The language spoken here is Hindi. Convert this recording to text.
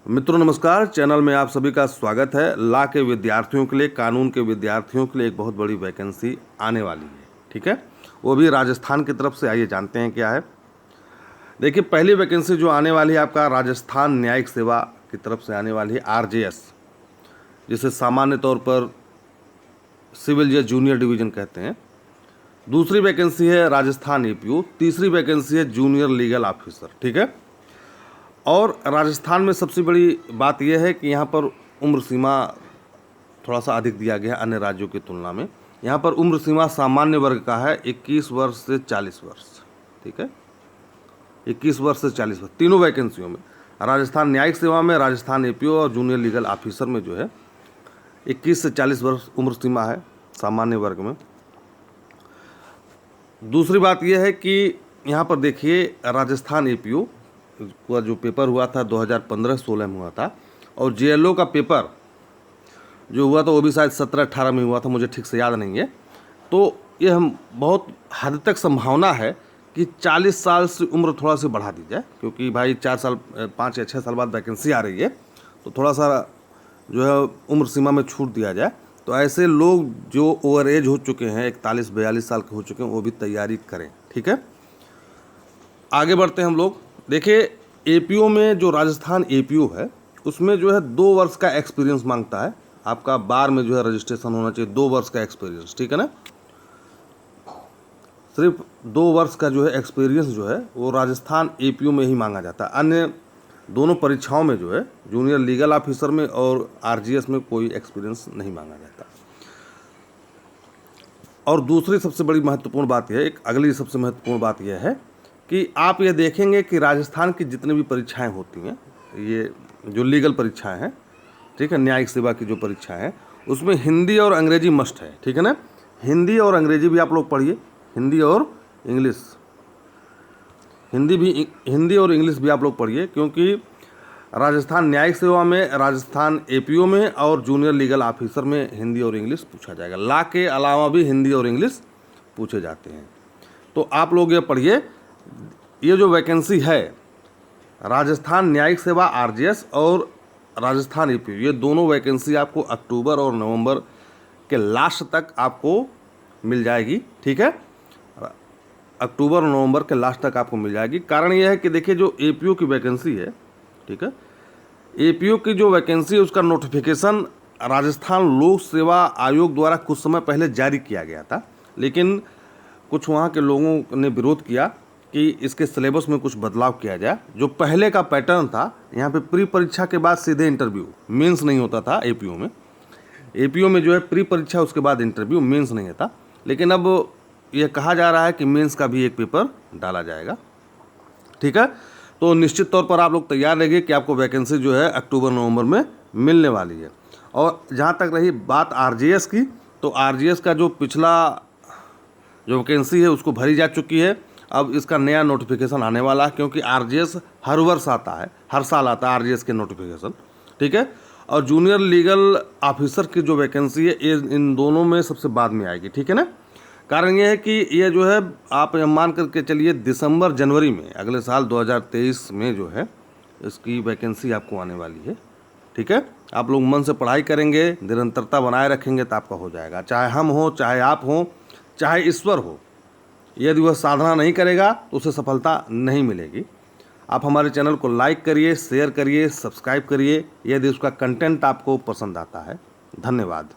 मित्रों नमस्कार, चैनल में आप सभी का स्वागत है। लॉ के विद्यार्थियों के लिए, कानून के विद्यार्थियों के लिए एक बहुत बड़ी वैकेंसी आने वाली है, ठीक है। वो भी राजस्थान की तरफ से। आइए जानते हैं क्या है। देखिए, पहली वैकेंसी जो आने वाली है आपका राजस्थान न्यायिक सेवा की तरफ से आने वाली है, RJS, जिसे सामान्य तौर पर सिविल जज जूनियर डिवीजन कहते हैं। दूसरी वैकेंसी है राजस्थान APO। तीसरी वैकेंसी है जूनियर लीगल ऑफिसर, ठीक है। और राजस्थान में सबसे बड़ी बात यह है कि यहाँ पर उम्र सीमा थोड़ा सा अधिक दिया गया है अन्य राज्यों की तुलना में। यहाँ पर उम्र सीमा सामान्य वर्ग का है 21 वर्ष से 40 वर्ष, ठीक है। 21 वर्ष से 40 वर्ष तीनों वैकेंसियों में, राजस्थान न्यायिक सेवा में, राजस्थान APO और जूनियर लीगल ऑफिसर में जो है 21 से 40 वर्ष उम्र सीमा है सामान्य वर्ग में। दूसरी बात यह है कि यहाँ पर देखिए, राजस्थान APO का जो पेपर हुआ था 2015-16 में हुआ था, और JLO का पेपर जो हुआ था वो भी शायद 17-18 में हुआ था, मुझे ठीक से याद नहीं है। तो ये हम बहुत हद तक संभावना है कि 40 साल से उम्र थोड़ा सी बढ़ा दी जाए, क्योंकि भाई 4 साल 5 या 6 साल बाद वैकेंसी आ रही है, तो थोड़ा सा जो है उम्र सीमा में छूट दिया जाए। तो ऐसे लोग जो ओवर एज हो चुके हैं, 41-42 साल के हो चुके हैं, वो भी तैयारी करें, ठीक है। आगे बढ़ते हैं हम लोग। देखिए, APO में जो राजस्थान APO है उसमें जो है 2 वर्ष का एक्सपीरियंस मांगता है। आपका बार में जो है रजिस्ट्रेशन होना चाहिए, 2 वर्ष का एक्सपीरियंस, ठीक है ना। सिर्फ 2 वर्ष का जो है एक्सपीरियंस जो है वो राजस्थान APO में ही मांगा जाता है। अन्य दोनों परीक्षाओं में जो है जूनियर लीगल ऑफिसर में और RGS में कोई एक्सपीरियंस नहीं मांगा जाता। और दूसरी सबसे बड़ी महत्वपूर्ण बात यह है, एक अगली सबसे महत्वपूर्ण बात यह है कि आप ये देखेंगे कि राजस्थान की जितनी भी परीक्षाएं होती हैं, ये जो लीगल परीक्षाएं हैं, ठीक है, न्यायिक सेवा की जो परीक्षाएं हैं, उसमें हिंदी और अंग्रेजी मस्ट है, ठीक है ना। हिंदी और अंग्रेजी भी आप लोग पढ़िए, हिंदी और इंग्लिश, हिंदी और इंग्लिश भी आप लोग पढ़िए, क्योंकि राजस्थान न्यायिक सेवा में, राजस्थान APO में और जूनियर लीगल ऑफिसर में हिंदी और इंग्लिश पूछा जाएगा। लॉ के अलावा भी हिंदी और इंग्लिश पूछे जाते हैं। तो आप लोग ये पढ़िए। ये जो वैकेंसी है राजस्थान न्यायिक सेवा RJS और राजस्थान APO, ये दोनों वैकेंसी आपको अक्टूबर और नवंबर के लास्ट तक आपको मिल जाएगी, ठीक है। अक्टूबर और नवंबर के लास्ट तक आपको मिल जाएगी। कारण यह है कि देखिए, जो APO की वैकेंसी है, ठीक है, APO की जो वैकेंसी है उसका नोटिफिकेशन राजस्थान लोक सेवा आयोग द्वारा कुछ समय पहले जारी किया गया था, लेकिन कुछ वहाँ के लोगों ने विरोध किया कि इसके सिलेबस में कुछ बदलाव किया जाए। जो पहले का पैटर्न था, यहाँ पे प्री परीक्षा के बाद सीधे इंटरव्यू, मेंस नहीं होता था APO में। APO में जो है प्री परीक्षा, उसके बाद इंटरव्यू, मेंस नहीं था। लेकिन अब यह कहा जा रहा है कि मेंस का भी एक पेपर डाला जाएगा, ठीक है। तो निश्चित तौर पर आप लोग तैयार रहिए कि आपको वैकेंसी जो है अक्टूबर नवंबर में मिलने वाली है। और जहाँ तक रही बात RJS की, तो RJS का जो पिछला जो वैकेंसी है उसको भरी जा चुकी है। अब इसका नया नोटिफिकेशन आने वाला है, क्योंकि RJS हर वर्ष आता है, हर साल आता है RJS के नोटिफिकेशन, ठीक है। और जूनियर लीगल ऑफिसर की जो वैकेंसी है ये इन दोनों में सबसे बाद में आएगी, ठीक है ना। कारण ये है कि ये जो है, आप मान करके चलिए, दिसंबर जनवरी में अगले साल 2023 में जो है इसकी वैकेंसी आपको आने वाली है, ठीक है। आप लोग मन से पढ़ाई करेंगे, निरंतरता बनाए रखेंगे तो आपका हो जाएगा। चाहे हम हो, चाहे आप हो, चाहे ईश्वर हो, यदि वह साधना नहीं करेगा तो उसे सफलता नहीं मिलेगी। आप हमारे चैनल को लाइक करिए, शेयर करिए, सब्सक्राइब करिए, यदि उसका कंटेंट आपको पसंद आता है। धन्यवाद।